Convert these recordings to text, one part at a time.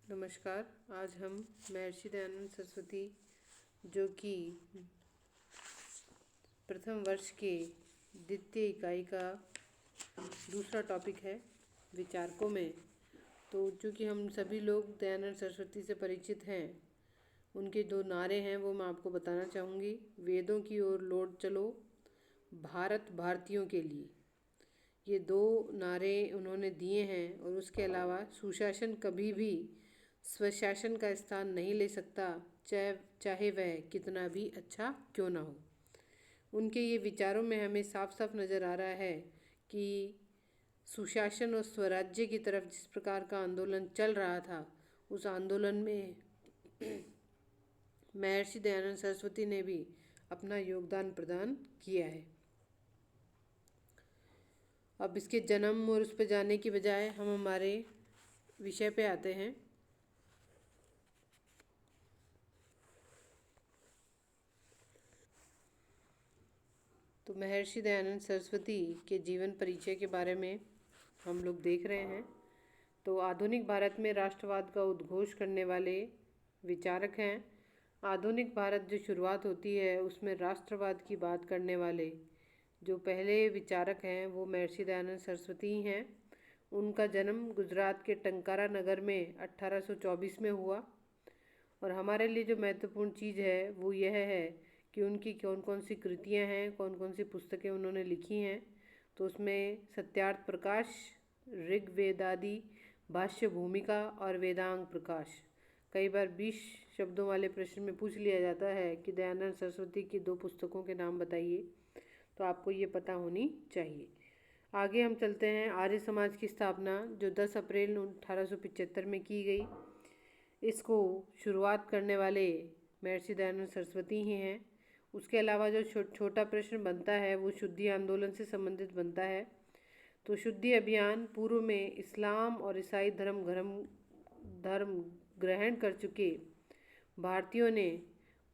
नमस्कार। आज हम महर्षि दयानंद सरस्वती जो कि प्रथम वर्ष के द्वितीय इकाई का दूसरा टॉपिक है विचारकों में। तो चूँकि हम सभी लोग दयानंद सरस्वती से परिचित हैं, उनके दो नारे हैं वो मैं आपको बताना चाहूँगी। वेदों की ओर लौट चलो, भारत भारतीयों के लिए। ये दो नारे उन्होंने दिए हैं। और उसके अलावा सुशासन कभी भी स्वशासन का स्थान नहीं ले सकता, चाहे वह कितना भी अच्छा क्यों ना हो। उनके ये विचारों में हमें साफ साफ नज़र आ रहा है कि सुशासन और स्वराज्य की तरफ जिस प्रकार का आंदोलन चल रहा था, उस आंदोलन में महर्षि दयानंद सरस्वती ने भी अपना योगदान प्रदान किया है। अब इसके जन्म और उस पर जाने की बजाय हम हमारे विषय पे आते हैं। तो महर्षि दयानंद सरस्वती के जीवन परिचय के बारे में हम लोग देख रहे हैं। तो आधुनिक भारत में राष्ट्रवाद का उद्घोष करने वाले विचारक हैं। आधुनिक भारत जो शुरुआत होती है उसमें राष्ट्रवाद की बात करने वाले जो पहले विचारक हैं वो महर्षि दयानंद सरस्वती ही हैं। उनका जन्म गुजरात के टंकारा नगर में 1824 में हुआ। और हमारे लिए जो महत्वपूर्ण चीज़ है वो यह है कि उनकी कौन कौन सी कृतियाँ हैं, कौन कौन सी पुस्तकें उन्होंने लिखी हैं। तो उसमें सत्यार्थ प्रकाश, ऋग्वेदादि भाष्य भूमिका और वेदांग प्रकाश। कई बार 20 शब्दों वाले प्रश्न में पूछ लिया जाता है कि दयानंद सरस्वती की 2 पुस्तकों के नाम बताइए, तो आपको ये पता होनी चाहिए। आगे हम चलते हैं। आर्य समाज की स्थापना जो 10 अप्रैल 1875 में की गई, इसको शुरुआत करने वाले महर्षि दयानंद सरस्वती ही हैं। उसके अलावा जो छोटा प्रश्न बनता है वो शुद्धि आंदोलन से संबंधित बनता है। तो शुद्धि अभियान पूर्व में इस्लाम और ईसाई धर्म ग्रहण कर चुके भारतीयों ने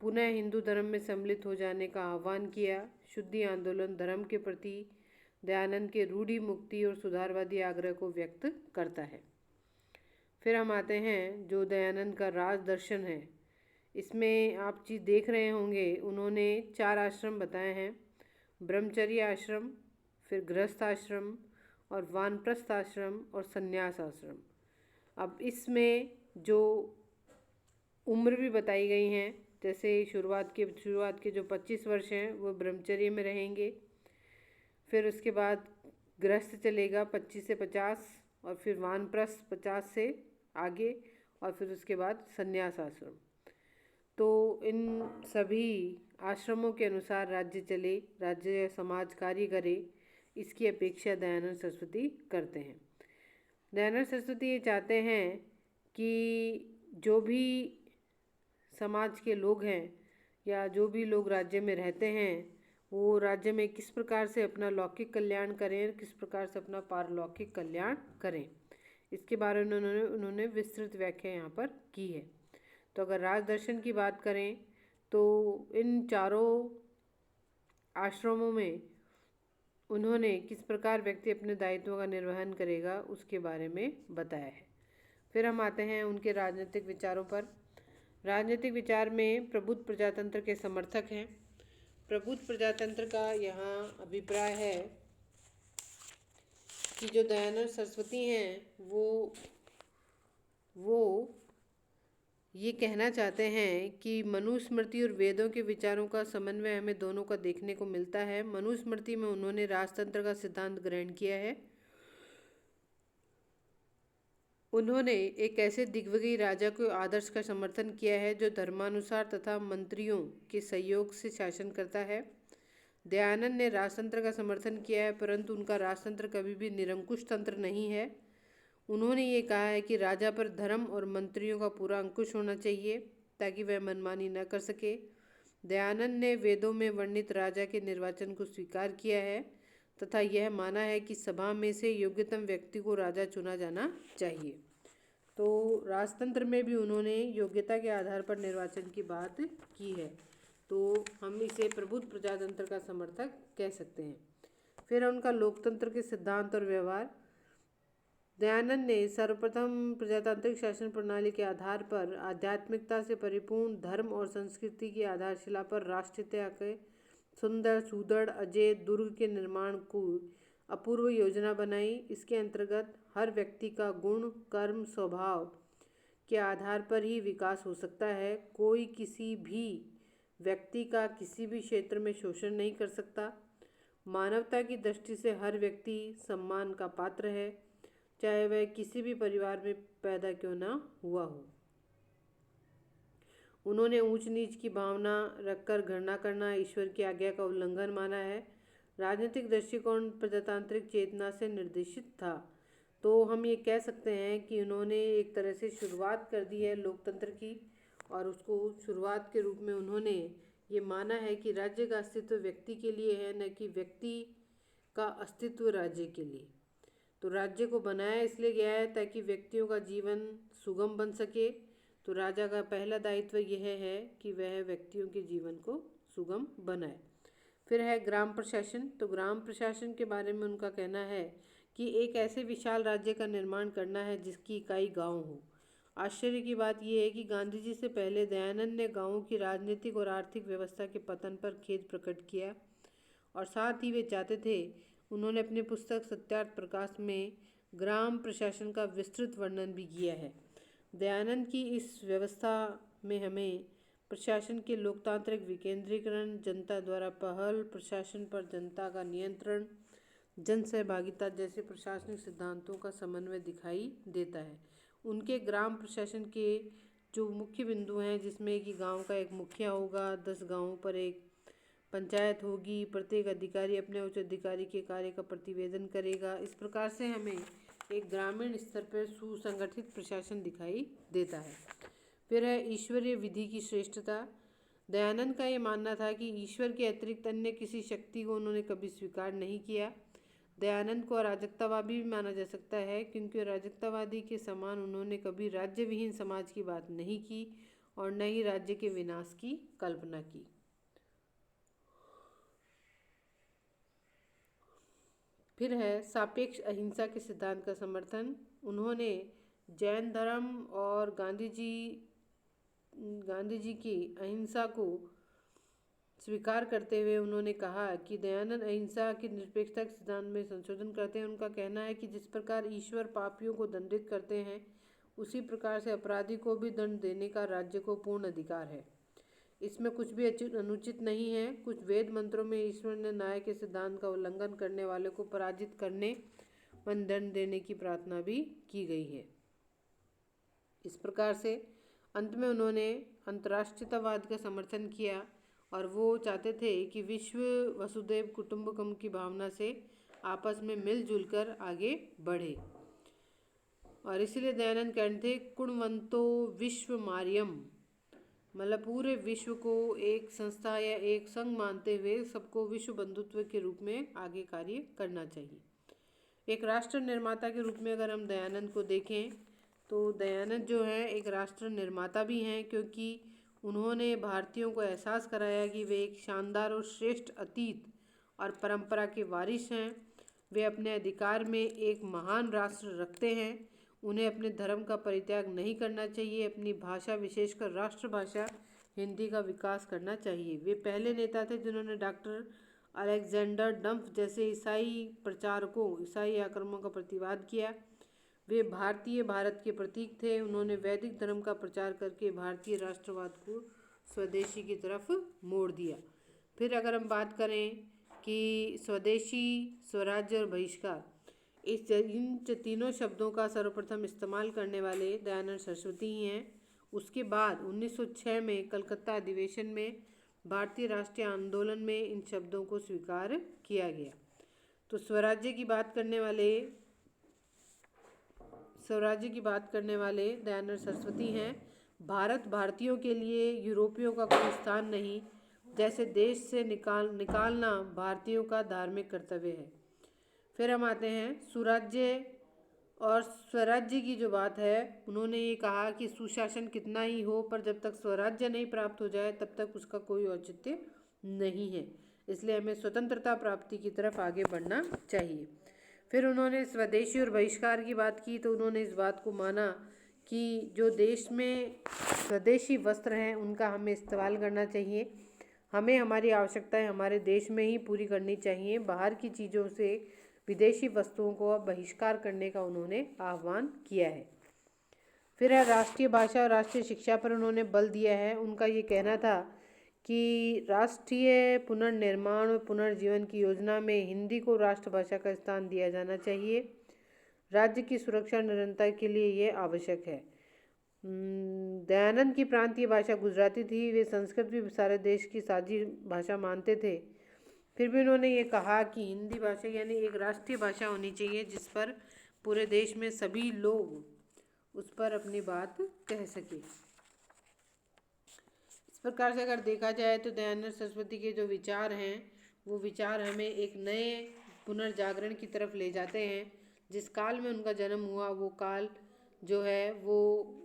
पुनः हिंदू धर्म में सम्मिलित हो जाने का आह्वान किया। शुद्धि आंदोलन धर्म के प्रति दयानंद के रूढ़ि मुक्ति और सुधारवादी आग्रह को व्यक्त करता है। फिर हम आते हैं जो दयानंद का राज दर्शन है। इसमें आप चीज़ देख रहे होंगे, उन्होंने 4 आश्रम बताए हैं। ब्रह्मचर्य आश्रम, फिर गृहस्थ आश्रम और वानप्रस्थ आश्रम और संन्यास आश्रम। अब इसमें जो उम्र भी बताई गई हैं, जैसे शुरुआत के जो 25 वर्ष हैं वो ब्रह्मचर्य में रहेंगे। फिर उसके बाद गृहस्थ चलेगा 25 से 50, और फिर वानप्रस्थ 50 से आगे, और फिर उसके बाद संन्यास आश्रम। तो इन सभी आश्रमों के अनुसार राज्य चले, राज्य समाज कार्य करे, इसकी अपेक्षा दयानंद सरस्वती करते हैं। दयानंद सरस्वती ये चाहते हैं कि जो भी समाज के लोग हैं या जो भी लोग राज्य में रहते हैं वो राज्य में किस प्रकार से अपना लौकिक कल्याण करें, किस प्रकार से अपना पारलौकिक कल्याण करें, इसके बारे में उन्होंने विस्तृत व्याख्या यहाँ पर की है। तो अगर राज दर्शन की बात करें तो इन चारों आश्रमों में उन्होंने किस प्रकार व्यक्ति अपने दायित्वों का निर्वहन करेगा उसके बारे में बताया है। फिर हम आते हैं उनके राजनीतिक विचारों पर। राजनीतिक विचार में प्रबुद्ध प्रजातंत्र के समर्थक हैं। प्रबुद्ध प्रजातंत्र का यहाँ अभिप्राय है कि जो दयानंद सरस्वती हैं वो ये कहना चाहते हैं कि मनुस्मृति और वेदों के विचारों का समन्वय हमें दोनों का देखने को मिलता है। मनुस्मृति में उन्होंने राजतंत्र का सिद्धांत ग्रहण किया है। उन्होंने एक ऐसे दिग्विजयी राजा को आदर्श का समर्थन किया है जो धर्मानुसार तथा मंत्रियों के सहयोग से शासन करता है। दयानंद ने राजतंत्र का समर्थन किया है, परंतु उनका राजतंत्र कभी भी निरंकुश तंत्र नहीं है। उन्होंने ये कहा है कि राजा पर धर्म और मंत्रियों का पूरा अंकुश होना चाहिए ताकि वह मनमानी न कर सके। दयानंद ने वेदों में वर्णित राजा के निर्वाचन को स्वीकार किया है तथा यह माना है कि सभा में से योग्यतम व्यक्ति को राजा चुना जाना चाहिए। तो राजतंत्र में भी उन्होंने योग्यता के आधार पर निर्वाचन की बात की है। तो हम इसे प्रबुद्ध प्रजातंत्र का समर्थक कह सकते हैं। फिर उनका लोकतंत्र के सिद्धांत और व्यवहार। दयानंद ने सर्वप्रथम प्रजातांत्रिक शासन प्रणाली के आधार पर आध्यात्मिकता से परिपूर्ण धर्म और संस्कृति की आधारशिला पर राष्ट्रीयता के सुंदर सुदृढ़ अजय दुर्ग के निर्माण को अपूर्व योजना बनाई। इसके अंतर्गत हर व्यक्ति का गुण कर्म स्वभाव के आधार पर ही विकास हो सकता है। कोई किसी भी व्यक्ति का किसी भी क्षेत्र में शोषण नहीं कर सकता। मानवता की दृष्टि से हर व्यक्ति सम्मान का पात्र है, चाहे वह किसी भी परिवार में पैदा क्यों ना हुआ हो। उन्होंने ऊंच नीच की भावना रखकर घृणा करना ईश्वर की आज्ञा का उल्लंघन माना है। राजनीतिक दृष्टिकोण प्रजातांत्रिक चेतना से निर्देशित था। तो हम ये कह सकते हैं कि उन्होंने एक तरह से शुरुआत कर दी है लोकतंत्र की, और उसको शुरुआत के रूप में उन्होंने ये माना है कि राज्य का अस्तित्व व्यक्ति के लिए है, न कि व्यक्ति का अस्तित्व राज्य के लिए। तो राज्य को बनाया इसलिए गया है ताकि व्यक्तियों का जीवन सुगम बन सके। तो राजा का पहला दायित्व यह है कि वह व्यक्तियों के जीवन को सुगम बनाए। फिर है ग्राम प्रशासन। तो ग्राम प्रशासन के बारे में उनका कहना है कि एक ऐसे विशाल राज्य का निर्माण करना है जिसकी इकाई गांव हो। आश्चर्य की बात यह है कि गांधी जी से पहले दयानंद ने गांवों की राजनीतिक और आर्थिक व्यवस्था के पतन पर खेद प्रकट किया, और साथ ही वे चाहते थे। उन्होंने अपनी पुस्तक सत्यार्थ प्रकाश में ग्राम प्रशासन का विस्तृत वर्णन भी किया है। दयानंद की इस व्यवस्था में हमें प्रशासन के लोकतांत्रिक विकेंद्रीकरण, जनता द्वारा पहल, प्रशासन पर जनता का नियंत्रण, जन सहभागिता जैसे प्रशासनिक सिद्धांतों का समन्वय दिखाई देता है। उनके ग्राम प्रशासन के जो मुख्य बिंदु हैं, जिसमें कि गांव का एक मुखिया होगा, 10 गांवों पर एक पंचायत होगी, प्रत्येक अधिकारी अपने उच्च अधिकारी के कार्य का प्रतिवेदन करेगा। इस प्रकार से हमें एक ग्रामीण स्तर पर सुसंगठित प्रशासन दिखाई देता है। फिर है ईश्वरीय विधि की श्रेष्ठता। दयानंद का ये मानना था कि ईश्वर के अतिरिक्त अन्य किसी शक्ति को उन्होंने कभी स्वीकार नहीं किया। दयानंद को अराजकतावादी भी माना जा सकता है, क्योंकि अराजकतावादी के समान उन्होंने कभी राज्य विहीन समाज की बात नहीं की और न ही राज्य के विनाश की कल्पना की। फिर है सापेक्ष अहिंसा के सिद्धांत का समर्थन। उन्होंने जैन धर्म और गांधी जी की अहिंसा को स्वीकार करते हुए उन्होंने कहा कि दयानंद अहिंसा की निरपेक्षता के सिद्धांत में संशोधन करते हैं। उनका कहना है कि जिस प्रकार ईश्वर पापियों को दंडित करते हैं, उसी प्रकार से अपराधी को भी दंड देने का राज्य को पूर्ण अधिकार है। इसमें कुछ भी अनुचित नहीं है। कुछ वेद मंत्रों में ईश्वर ने न्याय के सिद्धांत का उल्लंघन करने वाले को पराजित करने व दंड देने की प्रार्थना भी की गई है। इस प्रकार से अंत में उन्होंने अंतर्राष्ट्रीयतावाद का समर्थन किया, और वो चाहते थे कि विश्व वसुधैव कुटुंबकम की भावना से आपस में मिलजुल कर आगे बढ़े। और इसलिए दयानंद कहते थे कुणवंतो विश्व मार्यम, मतलब पूरे विश्व को एक संस्था या एक संघ मानते हुए सबको विश्व बंधुत्व के रूप में आगे कार्य करना चाहिए। एक राष्ट्र निर्माता के रूप में अगर हम दयानंद को देखें, तो दयानंद जो है एक राष्ट्र निर्माता भी हैं, क्योंकि उन्होंने भारतीयों को एहसास कराया कि वे एक शानदार और श्रेष्ठ अतीत और परंपरा के वारिस हैं। वे अपने अधिकार में एक महान राष्ट्र रखते हैं। उन्हें अपने धर्म का परित्याग नहीं करना चाहिए। अपनी भाषा, विशेषकर राष्ट्रभाषा हिंदी का विकास करना चाहिए। वे पहले नेता थे जिन्होंने डॉक्टर अलेक्जेंडर डम्फ जैसे ईसाई प्रचारकों, ईसाई आक्रमणों का प्रतिवाद किया। वे भारतीय भारत के प्रतीक थे। उन्होंने वैदिक धर्म का प्रचार करके भारतीय राष्ट्रवाद को स्वदेशी की तरफ मोड़ दिया। फिर अगर हम बात करें कि स्वदेशी, स्वराज्य और बहिष्कार, इन तीनों शब्दों का सर्वप्रथम इस्तेमाल करने वाले दयानंद सरस्वती ही हैं। उसके बाद 1906 में कलकत्ता अधिवेशन में भारतीय राष्ट्रीय आंदोलन में इन शब्दों को स्वीकार किया गया। तो स्वराज्य की बात करने वाले दयानंद सरस्वती हैं। भारत भारतीयों के लिए यूरोपियों का कोई स्थान नहीं, जैसे देश से निकालना भारतीयों का धार्मिक कर्तव्य है। फिर हम आते हैं सुराज्य और स्वराज्य की जो बात है, उन्होंने ये कहा कि सुशासन कितना ही हो, पर जब तक स्वराज्य नहीं प्राप्त हो जाए तब तक उसका कोई औचित्य नहीं है। इसलिए हमें स्वतंत्रता प्राप्ति की तरफ आगे बढ़ना चाहिए। फिर उन्होंने स्वदेशी और बहिष्कार की बात की, तो उन्होंने इस बात को माना कि जो देश में स्वदेशी वस्त्र हैं उनका हमें इस्तेमाल करना चाहिए। हमें हमारी आवश्यकताएं हमारे देश में ही पूरी करनी चाहिए। बाहर की चीज़ों से विदेशी वस्तुओं को बहिष्कार करने का उन्होंने आह्वान किया है। फिर है राष्ट्रीय भाषा और राष्ट्रीय शिक्षा पर उन्होंने बल दिया है। उनका ये कहना था कि राष्ट्रीय पुनर्निर्माण और पुनर्जीवन की योजना में हिंदी को राष्ट्रभाषा का स्थान दिया जाना चाहिए। राज्य की सुरक्षा और निरंतरता के लिए ये आवश्यक है। दयानंद की प्रांतीय भाषा गुजराती थी। वे संस्कृत भी सारे देश की साझी भाषा मानते थे। फिर भी उन्होंने ये कहा कि हिंदी भाषा यानी एक राष्ट्रीय भाषा होनी चाहिए जिस पर पूरे देश में सभी लोग उस पर अपनी बात कह सके। इस प्रकार से अगर देखा जाए तो दयानंद सरस्वती के जो विचार हैं वो विचार हमें एक नए पुनर्जागरण की तरफ ले जाते हैं। जिस काल में उनका जन्म हुआ वो काल जो है वो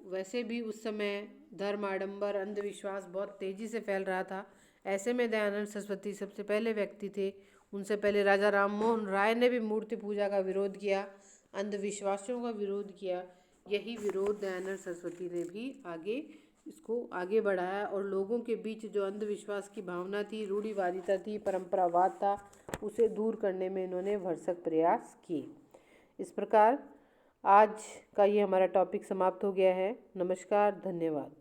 वैसे भी उस समय धर्म, आडंबर, अंधविश्वास बहुत तेज़ी से फैल रहा था। ऐसे में दयानंद सरस्वती सबसे पहले व्यक्ति थे। उनसे पहले राजा राम मोहन राय ने भी मूर्ति पूजा का विरोध किया, अंधविश्वासों का विरोध किया। यही विरोध दयानंद सरस्वती ने भी इसको आगे बढ़ाया और लोगों के बीच जो अंधविश्वास की भावना थी, रूढ़िवादिता थी, परंपरावाद था, उसे दूर करने में इन्होंने भरसक प्रयास किए। इस प्रकार आज का ये हमारा टॉपिक समाप्त हो गया है। नमस्कार, धन्यवाद।